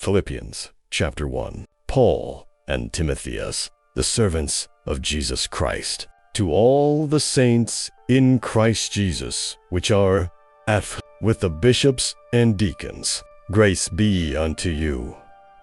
Philippians chapter 1. Paul and Timotheus, the servants of Jesus Christ, to all the saints in Christ Jesus, which are at with the bishops and deacons, grace be unto you,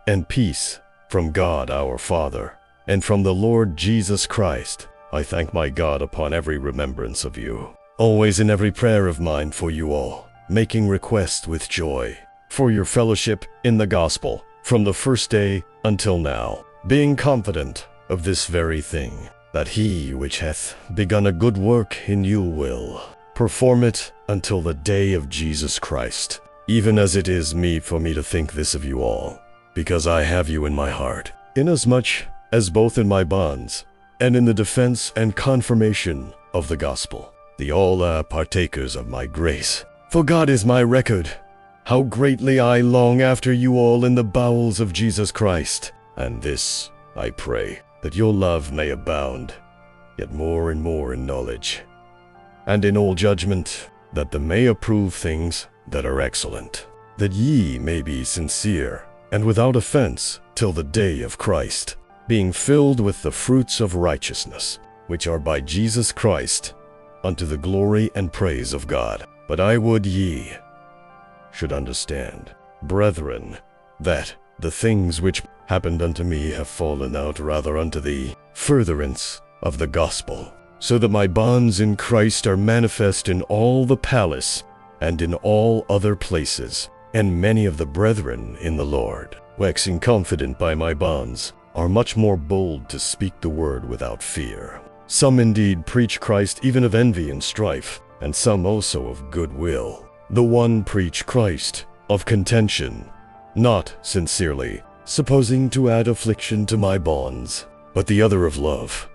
and peace from God our Father, and from the Lord Jesus Christ. I thank my God upon every remembrance of you, always in every prayer of mine for you all, making request with joy, for your fellowship in the gospel, from the first day until now, being confident of this very thing, that he which hath begun a good work in you will perform it until the day of Jesus Christ, even as it is meet for me to think this of you all, because I have you in my heart, inasmuch as both in my bonds and in the defense and confirmation of the gospel, the all are partakers of my grace. For God is my record, how greatly I long after you all in the bowels of Jesus Christ. And this I pray, that your love may abound, yet more and more in knowledge, and in all judgment, that they may approve things that are excellent, that ye may be sincere, and without offense, till the day of Christ, being filled with the fruits of righteousness, which are by Jesus Christ, unto the glory and praise of God. But I would ye should understand, brethren, that the things which happened unto me have fallen out rather unto the furtherance of the gospel, so that my bonds in Christ are manifest in all the palace and in all other places. And many of the brethren in the Lord, waxing confident by my bonds, are much more bold to speak the word without fear. Some indeed preach Christ even of envy and strife, and some also of good will. The one preach Christ of contention, not sincerely, supposing to add affliction to my bonds, but the other of love,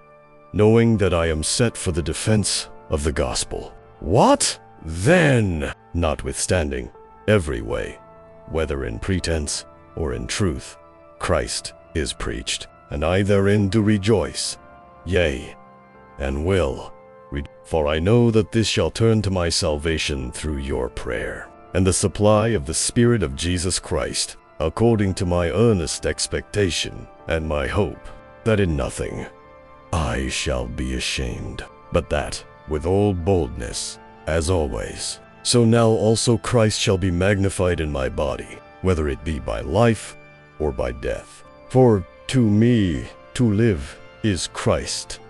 knowing that I am set for the defense of the gospel. What then? Notwithstanding, every way, whether in pretense or in truth, Christ is preached, and I therein do rejoice, yea, and will. For I know that this shall turn to my salvation through your prayer, and the supply of the Spirit of Jesus Christ, according to my earnest expectation and my hope, that in nothing I shall be ashamed, but that with all boldness, as always, so now also Christ shall be magnified in my body, whether it be by life or by death. For to me to live is Christ,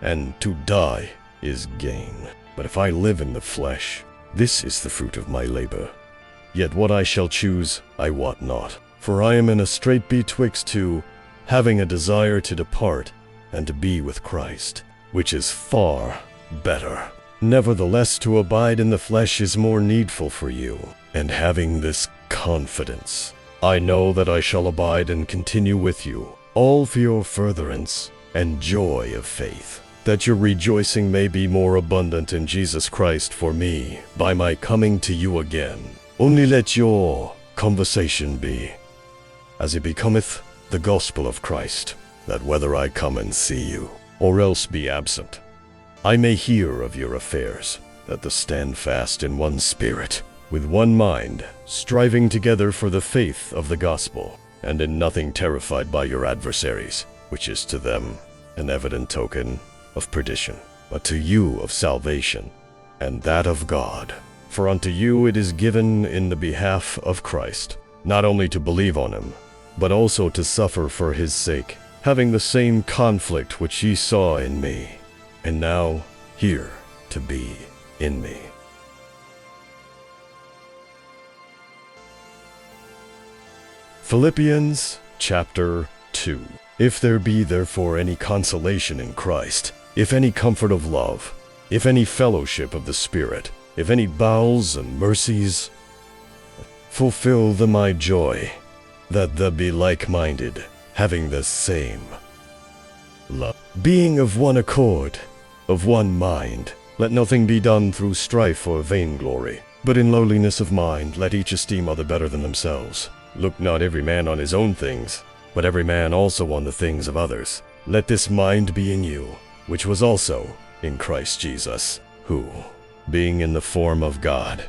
and to die is gain. But if I live in the flesh, this is the fruit of my labor. Yet what I shall choose I wot not, for I am in a strait betwixt two, having a desire to depart and to be with Christ, which is far better. Nevertheless, to abide in the flesh is more needful for you, and having this confidence, I know that I shall abide and continue with you, all for your furtherance and joy of faith, that your rejoicing may be more abundant in Jesus Christ for me, by my coming to you again. Only let your conversation be as it becometh the gospel of Christ, that whether I come and see you, or else be absent, I may hear of your affairs, that the stand fast in one spirit, with one mind, striving together for the faith of the gospel, and in nothing terrified by your adversaries, which is to them an evident token of perdition, but to you of salvation, and that of God. For unto you it is given in the behalf of Christ, not only to believe on him, but also to suffer for his sake, having the same conflict which ye saw in me, and now here to be in me. Philippians chapter 2. If there be therefore any consolation in Christ, if any comfort of love, if any fellowship of the Spirit, if any bowels and mercies, fulfill the my joy, that they be like-minded, having the same love, being of one accord, of one mind. Let nothing be done through strife or vainglory, but in lowliness of mind let each esteem other better than themselves. Look not every man on his own things, but every man also on the things of others. Let this mind be in you, which was also in Christ Jesus, who, being in the form of God,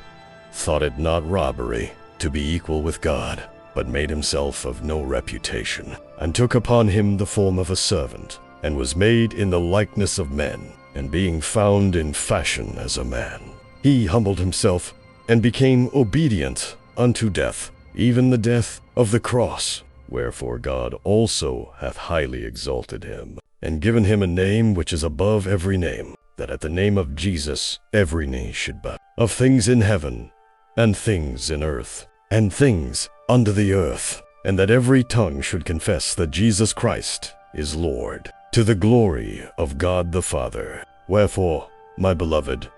thought it not robbery to be equal with God, but made himself of no reputation, and took upon him the form of a servant, and was made in the likeness of men, and being found in fashion as a man, he humbled himself, and became obedient unto death, even the death of the cross. Wherefore God also hath highly exalted him, and given him a name which is above every name, that at the name of Jesus every knee should bow, of things in heaven, and things in earth, and things under the earth, and that every tongue should confess that Jesus Christ is Lord, to the glory of God the Father. Wherefore, my beloved,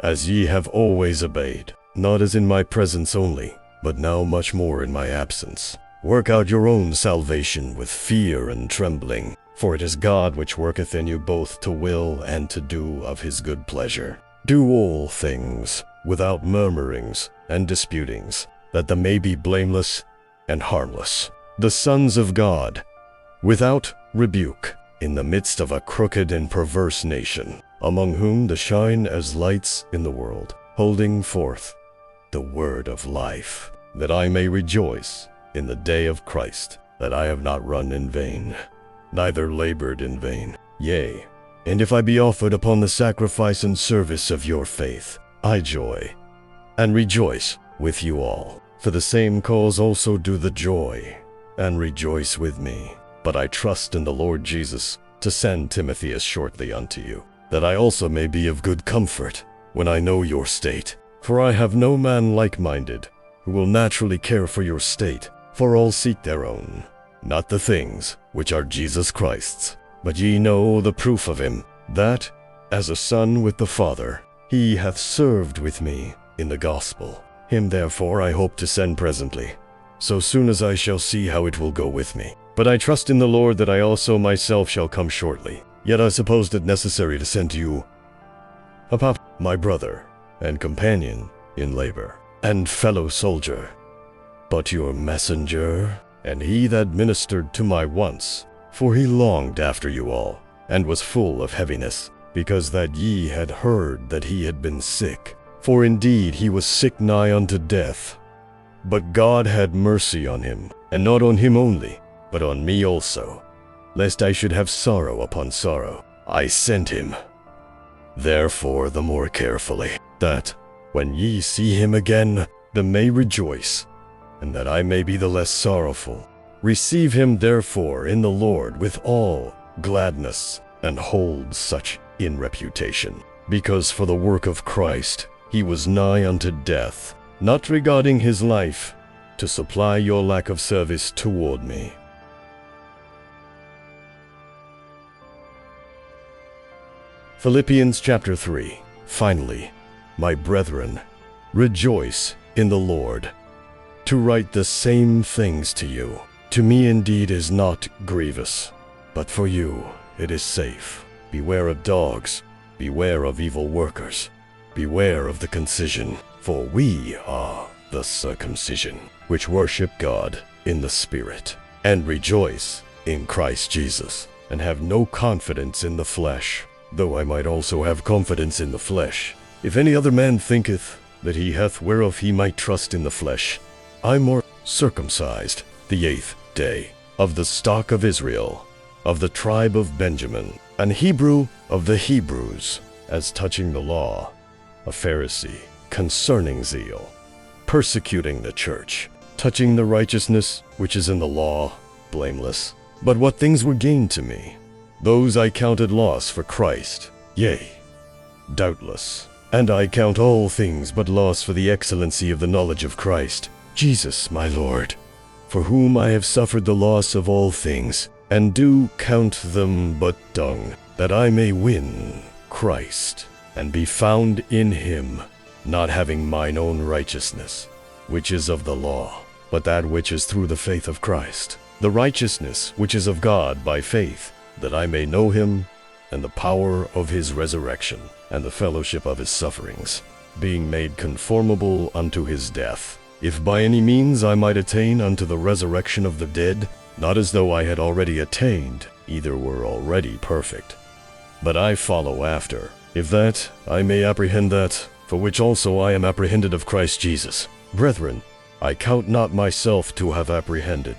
as ye have always obeyed, not as in my presence only, but now much more in my absence, work out your own salvation with fear and trembling, for it is God which worketh in you both to will and to do of his good pleasure. Do all things without murmurings and disputings, that they may be blameless and harmless, the sons of God, without rebuke, in the midst of a crooked and perverse nation, among whom to shine as lights in the world, holding forth the word of life, that I may rejoice in the day of Christ, that I have not run in vain, neither labored in vain. Yea, and if I be offered upon the sacrifice and service of your faith, I joy and rejoice with you all. For the same cause also do the joy and rejoice with me. But I trust in the Lord Jesus to send Timothy shortly unto you, that I also may be of good comfort when I know your state. For I have no man like-minded, who will naturally care for your state, for all seek their own, not the things which are Jesus Christ's. But ye know the proof of him, that, as a son with the Father, he hath served with me in the gospel. Him therefore I hope to send presently, so soon as I shall see how it will go with me. But I trust in the Lord that I also myself shall come shortly. Yet I supposed it necessary to send to you Epaphras, my brother, and companion in labor, and fellow soldier, but your messenger, and he that ministered to my wants. For he longed after you all, and was full of heaviness, because that ye had heard that he had been sick. For indeed he was sick nigh unto death. But God had mercy on him, and not on him only, but on me also, lest I should have sorrow upon sorrow. I sent him, therefore the more carefully, that, when ye see him again, they may rejoice, and that I may be the less sorrowful. Receive him therefore in the Lord with all gladness, and hold such in reputation, because for the work of Christ he was nigh unto death, not regarding his life, to supply your lack of service toward me. Philippians chapter 3. Finally, my brethren, rejoice in the Lord. To write the same things to you, to me indeed is not grievous, but for you it is safe. Beware of dogs, beware of evil workers, beware of the concision, for we are the circumcision, which worship God in the Spirit, and rejoice in Christ Jesus, and have no confidence in the flesh, though I might also have confidence in the flesh. If any other man thinketh that he hath whereof he might trust in the flesh, I more circumcised the 8th day, of the stock of Israel, of the tribe of Benjamin, an Hebrew of the Hebrews, as touching the law, a Pharisee, concerning zeal, persecuting the church, touching the righteousness which is in the law, blameless. But what things were gained to me, those I counted loss for Christ. Yea, doubtless. And I count all things but loss for the excellency of the knowledge of Christ, Jesus my Lord, for whom I have suffered the loss of all things, and do count them but dung, that I may win Christ, and be found in him, not having mine own righteousness, which is of the law, but that which is through the faith of Christ, the righteousness which is of God by faith, that I may know him, and the power of his resurrection, and the fellowship of his sufferings, being made conformable unto his death, if by any means I might attain unto the resurrection of the dead, not as though I had already attained, either were already perfect. But I follow after, if that I may apprehend that, for which also I am apprehended of Christ Jesus. Brethren, I count not myself to have apprehended.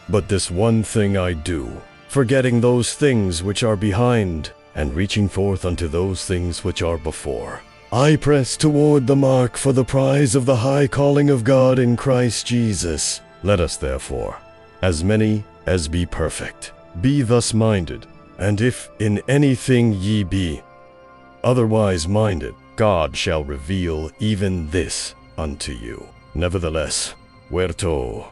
But this one thing I do, forgetting those things which are behind, and reaching forth unto those things which are before. I press toward the mark for the prize of the high calling of God in Christ Jesus. Let us therefore, as many as be perfect, be thus minded, and if in anything ye be otherwise minded, God shall reveal even this unto you. Nevertheless, whereto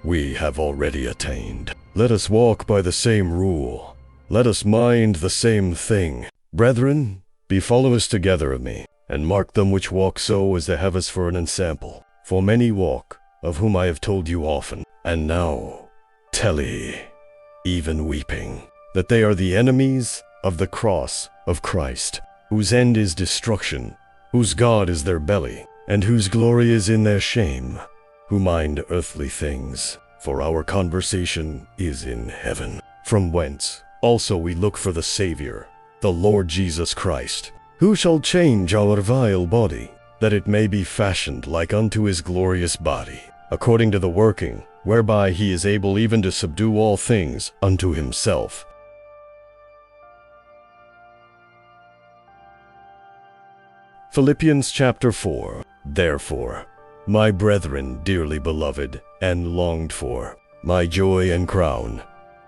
we have already attained, let us walk by the same rule. Let us mind the same thing. Brethren, be followers together of me, and mark them which walk so as they have us for an ensample. For many walk, of whom I have told you often, and now tell ye, even weeping, that they are the enemies of the cross of Christ, whose end is destruction, whose God is their belly, and whose glory is in their shame, who mind earthly things, for our conversation is in heaven, from whence also we look for the Savior, the Lord Jesus Christ, who shall change our vile body, that it may be fashioned like unto his glorious body, according to the working whereby he is able even to subdue all things unto himself. Philippians chapter 4. Therefore, my brethren dearly beloved and longed for, my joy and crown,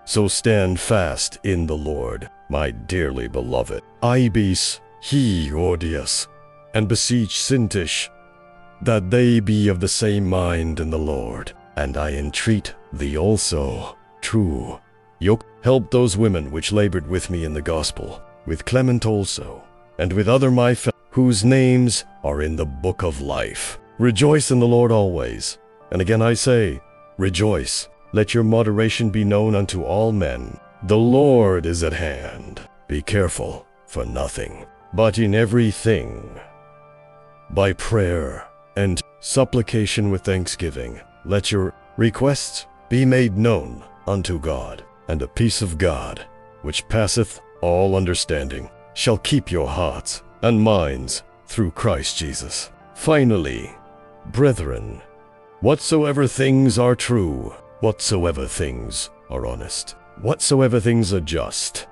so stand fast in the Lord, my dearly beloved. I beseech he Odius, and beseech Syntyche, that they be of the same mind in the Lord. And I entreat thee also, true yoke, help those women which labored with me in the gospel, with Clement also, and with other my fellows, whose names are in the book of life. Rejoice in the Lord always. And again I say, rejoice. Let your moderation be known unto all men. The Lord is at hand. Be careful for nothing, but in everything, by prayer and supplication with thanksgiving, let your requests be made known unto God, and the peace of God, which passeth all understanding, shall keep your hearts and minds through Christ Jesus. Finally, brethren, whatsoever things are true, whatsoever things are honest, whatsoever things are just,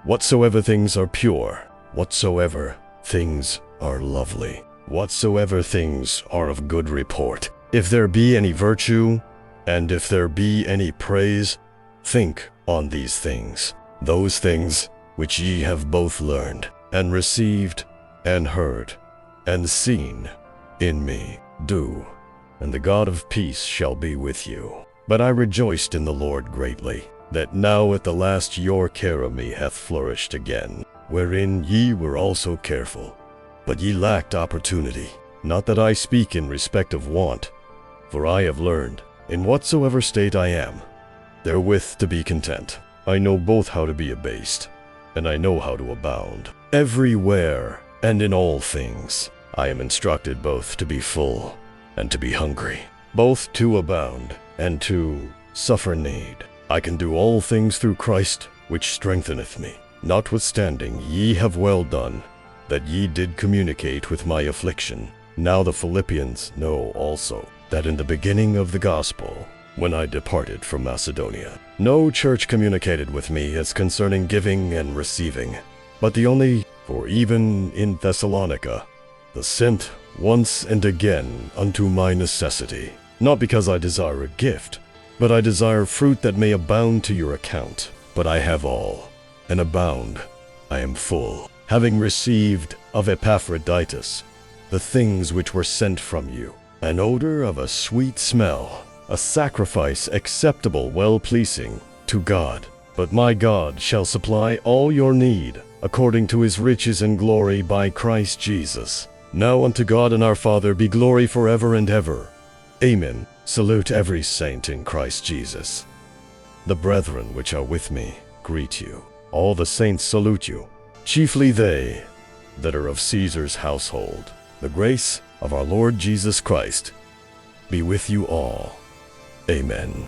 whatsoever things are pure, whatsoever things are lovely, whatsoever things are of good report, if there be any virtue, and if there be any praise, think on these things. Those things which ye have both learned, and received, and heard, and seen in me, do, and the God of peace shall be with you. But I rejoiced in the Lord greatly, that now at the last your care of me hath flourished again, wherein ye were also careful. But ye lacked opportunity. Not that I speak in respect of want, for I have learned, in whatsoever state I am, therewith to be content. I know both how to be abased, and I know how to abound. Everywhere and in all things I am instructed both to be full and to be hungry, both to abound and to suffer need. I can do all things through Christ, which strengtheneth me. Notwithstanding, ye have well done, that ye did communicate with my affliction. Now the Philippians know also that in the beginning of the gospel, when I departed from Macedonia, no church communicated with me as concerning giving and receiving, but the only, for even in Thessalonica, the sent once and again unto my necessity, not because I desire a gift, but I desire fruit that may abound to your account. But I have all, and abound, I am full, having received of Epaphroditus the things which were sent from you, an odor of a sweet smell, a sacrifice acceptable, well-pleasing to God. But my God shall supply all your need, according to his riches and glory by Christ Jesus. Now unto God and our Father be glory forever and ever. Amen. Salute every saint in Christ Jesus. The brethren which are with me greet you. All the saints salute you, chiefly they that are of Caesar's household. The grace of our Lord Jesus Christ be with you all. Amen.